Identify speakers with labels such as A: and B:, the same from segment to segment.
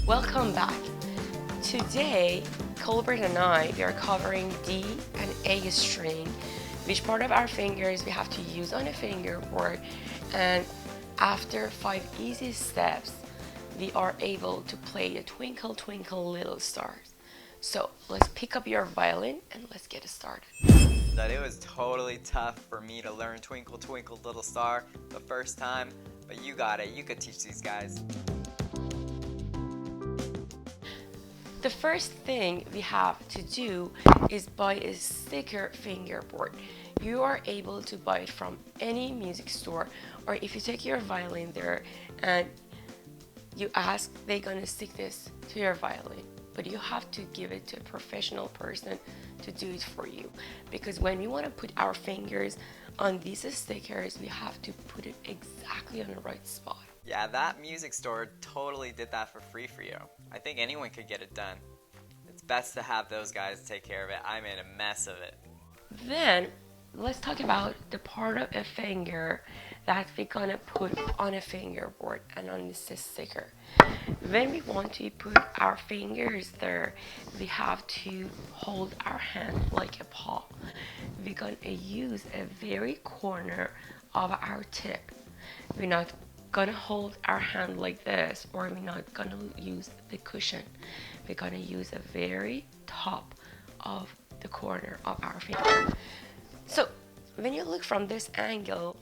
A: Welcome back. Today, Colbert and I, we are covering D and A string, which part of our fingers we have to use on a fingerboard, and after 5 easy steps, we are able to play the Twinkle Twinkle Little Stars. So let's pick up your violin and let's get started.
B: That it was totally tough for me to learn Twinkle Twinkle Little Star the first time, but you got it. You could teach these guys.
A: The first thing we have to do is buy a sticker fingerboard. You are able to buy it from any music store, or if you take your violin there and you ask, they're gonna stick this to your violin. But you have to give it to a professional person to do it for you, because when we want to put our fingers on these stickers, we have to put it exactly on the right spot.
B: Yeah, that music store totally did that for free for you. I think anyone could get it done. It's best to have those guys take care of it. I made a mess of it.
A: Then let's talk about the part of a finger that we're gonna put on a fingerboard and on this sticker. When we want to put our fingers there, we have to hold our hand like a paw. We're gonna use a very corner of our tip. We're not gonna hold our hand like this, or we're not gonna use the cushion. We're gonna use a very top of the corner of our finger. So when you look from this angle,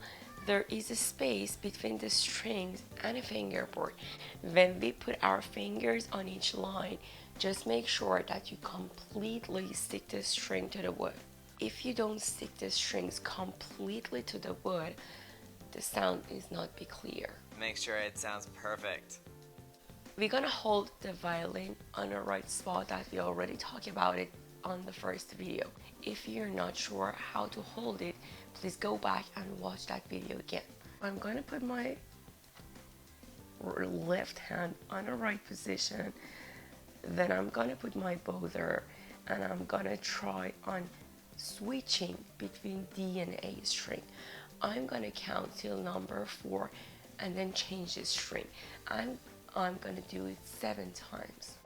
A: there is a space between the strings and a fingerboard. When we put our fingers on each line, just make sure that you completely stick the string to the wood. If you don't stick the strings completely to the wood, the sound is not be clear.
B: Make sure it sounds perfect.
A: We're gonna hold the violin on the right spot that we already talked about it on the first video. If you're not sure how to hold it, please go back and watch that video again. I'm gonna put my left hand on the right position, then I'm gonna put my bow there, and I'm gonna try on switching between D and A string. I'm gonna count till number 4 and then change the string. I'm gonna do it 7 times.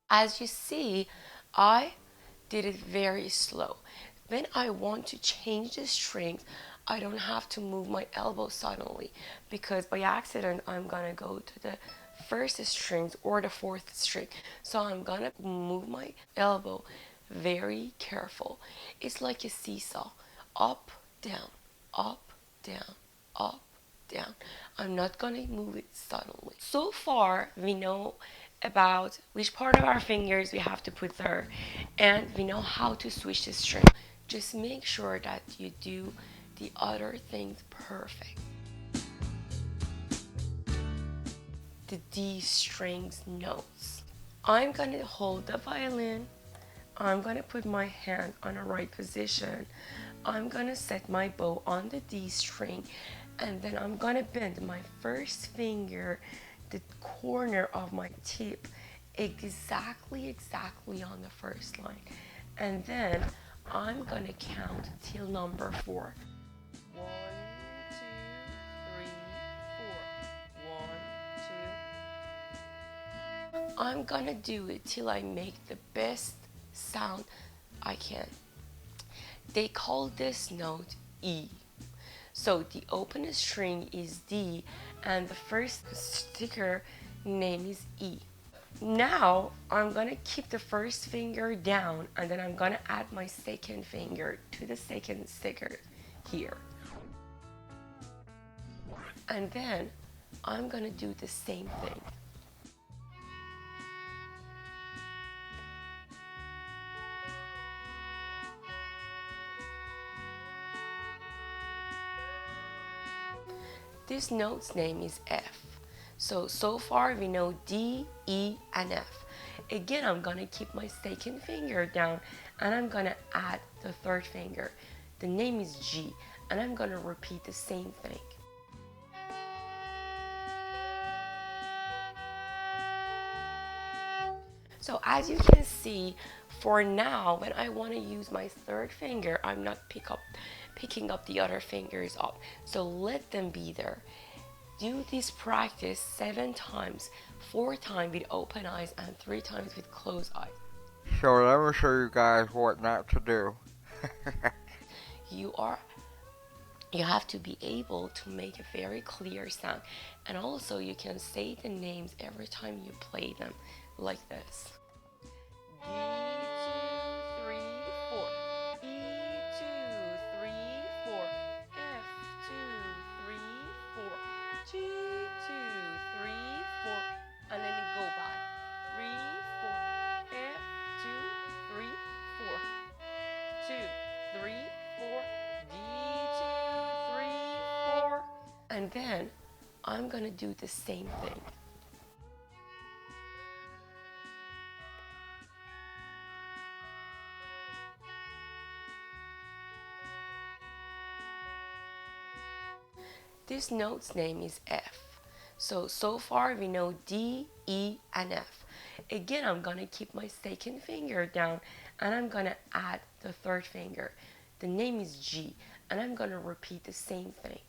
A: As you see, I did it very slow. When I want to change the strings, I don't have to move my elbow suddenly, because by accident I'm gonna go to the first strings or the 4th string. So I'm gonna move my elbow very careful. It's like a seesaw. Up, down, up, down, up, down. I'm not gonna move it suddenly. So far, we know about which part of our fingers we have to put there, and we know how to switch the string. Just make sure that you do the other things perfect. The D strings notes. I'm gonna hold the violin. I'm gonna put my hand on the right position. I'm gonna set my bow on the D string, and then I'm gonna bend my first finger, the corner of my tip, exactly on the first line. And then I'm gonna count till number 4. 1, 2, 3, 4. 1, 2. I'm gonna do it till I make the best sound I can. They call this note E. So the open string is D, and the first sticker name is E. Now I'm gonna keep the first finger down, and then I'm gonna add my second finger to the second sticker here. And then I'm gonna do the same thing. This note's name is F. So far we know D, E, and F. Again, I'm gonna keep my second finger down and I'm gonna add the third finger. The name is G, and I'm gonna repeat the same thing. So as you can see, for now, when I want to use my third finger, I'm not picking up the other fingers up. So let them be there. Do this practice 7 times, 4 times with open eyes and 3 times with closed eyes.
C: So let me show you guys what not to do.
A: You have to be able to make a very clear sound, and also you can say the names every time you play them, like this. D2, 3, 4. E2, 3, 4. F2, 3, 4. G2, 3, 4. And then go back. 3, 4. F2, 3, 4. 2, 3, 4. D2, 3, 4. And then I'm gonna do the same thing. This note's name is F. So far we know D, E, and F. Again, I'm gonna keep my second finger down and I'm gonna add the third finger. The name is G, and I'm gonna repeat the same thing.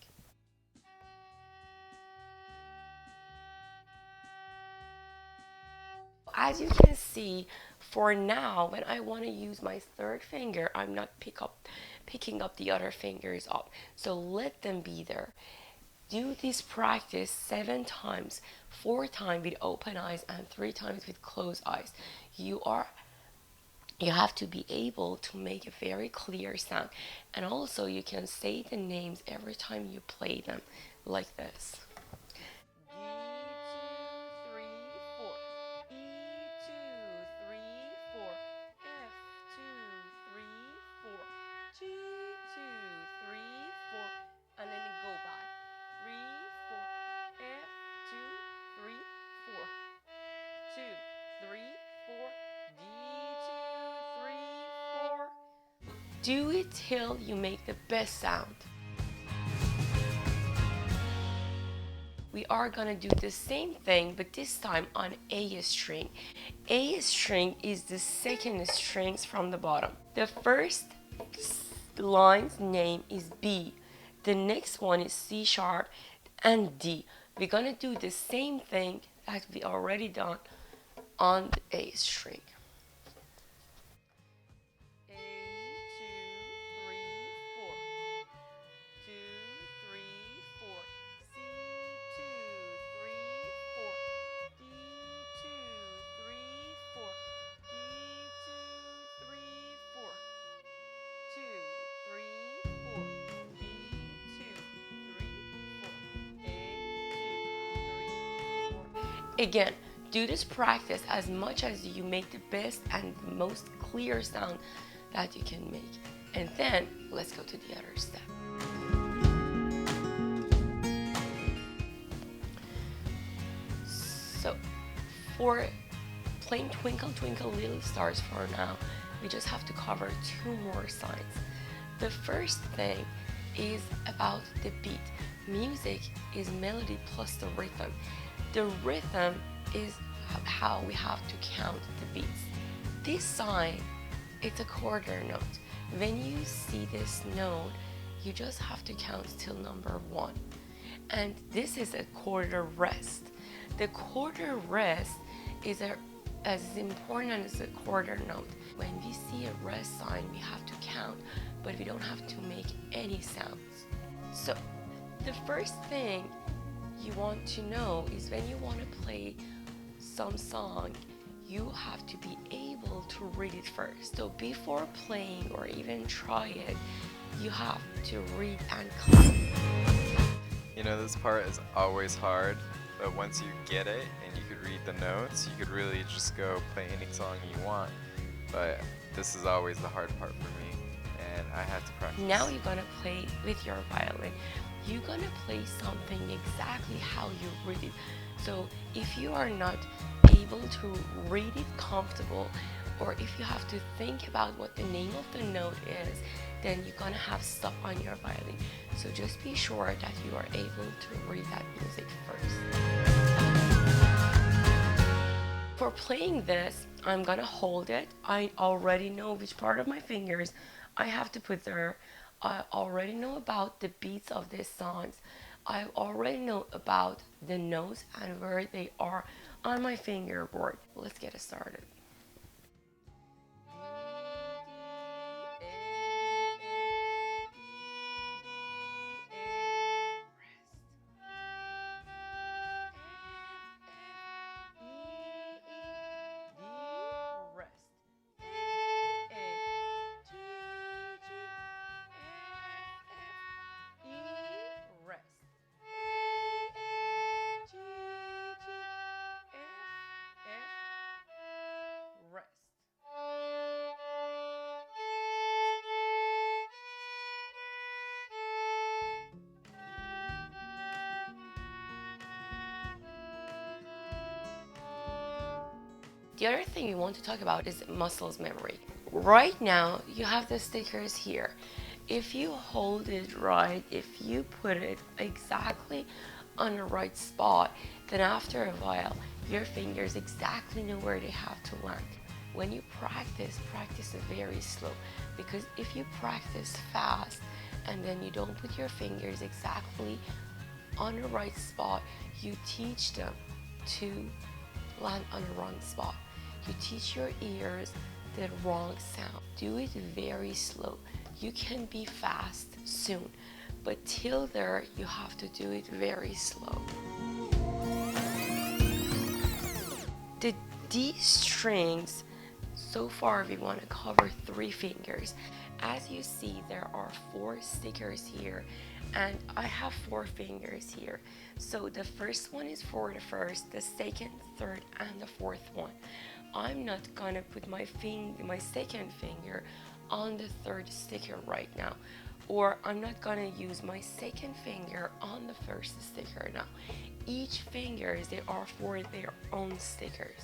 A: As you can see, for now, when I want to use my third finger, I'm not picking up the other fingers up. So let them be there. Do this practice 7 times, 4 times with open eyes and 3 times with closed eyes. You have to be able to make a very clear sound, and also you can say the names every time you play them, like this. D2, 3, 4. E2, 3, 4. F2, 3, 4. G2, 3, 4. And then go back. 3, 4. F2, 3, 4. 2, 3, 4. D2, 3, 4. Do it till you make the best sound. We are gonna do the same thing, but this time on A string. A string is the second strings from the bottom. The first line's name is B. The next one is C sharp and D. We're gonna do the same thing that we already done on the A string. Again, do this practice as much as you make the best and the most clear sound that you can make. And then let's go to the other step. So for playing Twinkle Twinkle Little Stars for now, we just have to cover 2 more signs. The first thing is about the beat. Music is melody plus the rhythm. The rhythm is how we have to count the beats. This sign, it's a quarter note. When you see this note, you just have to count till number 1. And this is a quarter rest. The quarter rest is as important as a quarter note. When we see a rest sign, we have to count, but we don't have to make any sounds. So the first thing you want to know is when you want to play some song, you have to be able to read it first. So before playing or even try it, you have to read and clap.
B: You know, this part is always hard, but once you get it and you could read the notes, you could really just go play any song you want. But this is always the hard part for me, and I had to practice.
A: Now you're gonna play with your violin. You're gonna play something exactly how you read it. So if you are not able to read it comfortable, or if you have to think about what the name of the note is, then you're gonna have stuff on your violin. So just be sure that you are able to read that music first. For playing this, I'm gonna hold it. I already know which part of my fingers I have to put there. I already know about the beats of these songs. I already know about the notes and where they are on my fingerboard. Let's get it started. The other thing we want to talk about is muscles memory. Right now, you have the stickers here. If you hold it right, if you put it exactly on the right spot, then after a while, your fingers exactly know where they have to land. When you practice very slow, because if you practice fast and then you don't put your fingers exactly on the right spot, you teach them to land on the wrong spot. You teach your ears the wrong sound. Do it very slow. You can be fast soon, but till there, you have to do it very slow. The D strings, so far we want to cover 3 fingers. As you see, there are 4 stickers here, and I have 4 fingers here. So the first one is for the first, the second, third, and the fourth one. I'm not gonna put my second finger on the third sticker right now, or I'm not gonna use my second finger on the first sticker now. Each fingers, they are for their own stickers.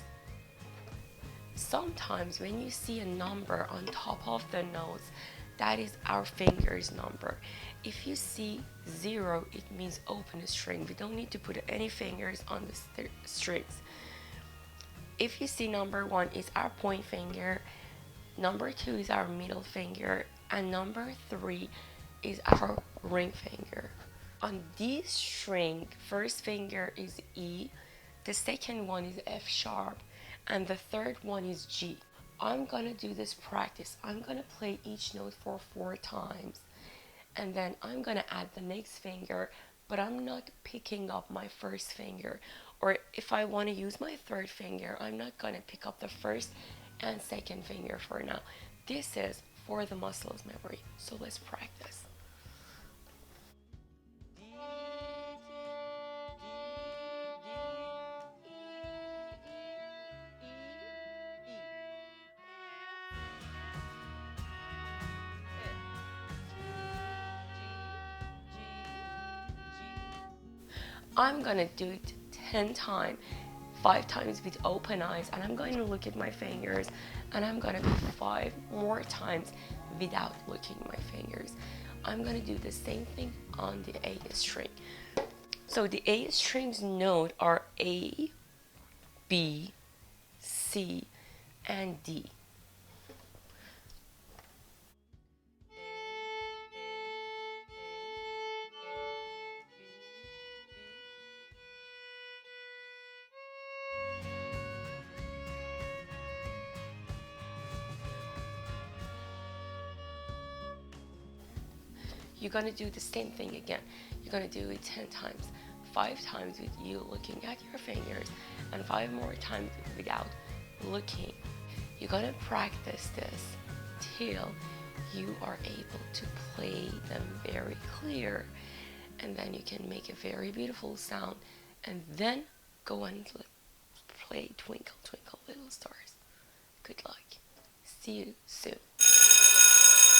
A: Sometimes when you see a number on top of the notes, that is our finger's number. If you see 0, it means open the string. We don't need to put any fingers on the strings. If you see number 1 is our point finger, number 2 is our middle finger, and number 3 is our ring finger. On this string, first finger is E, the second one is F sharp, and the third one is G. I'm gonna do this practice. I'm gonna play each note for 4 times, and then I'm gonna add the next finger, but I'm not picking up my first finger. Or if I want to use my third finger, I'm not gonna pick up the first and second finger for now. This is for the muscles memory. So let's practice. I'm gonna do it 10 times, 5 times with open eyes, and I'm going to look at my fingers, and I'm gonna do 5 more times without looking at my fingers. I'm gonna do the same thing on the A string. So the A string's note are A, B, C, and D. You're gonna do the same thing again. You're gonna do it 10 times, 5 times with you looking at your fingers, and 5 more times without looking. You're gonna practice this till you are able to play them very clear, and then you can make a very beautiful sound, and then go and play Twinkle Twinkle Little Stars. Good luck. See you soon.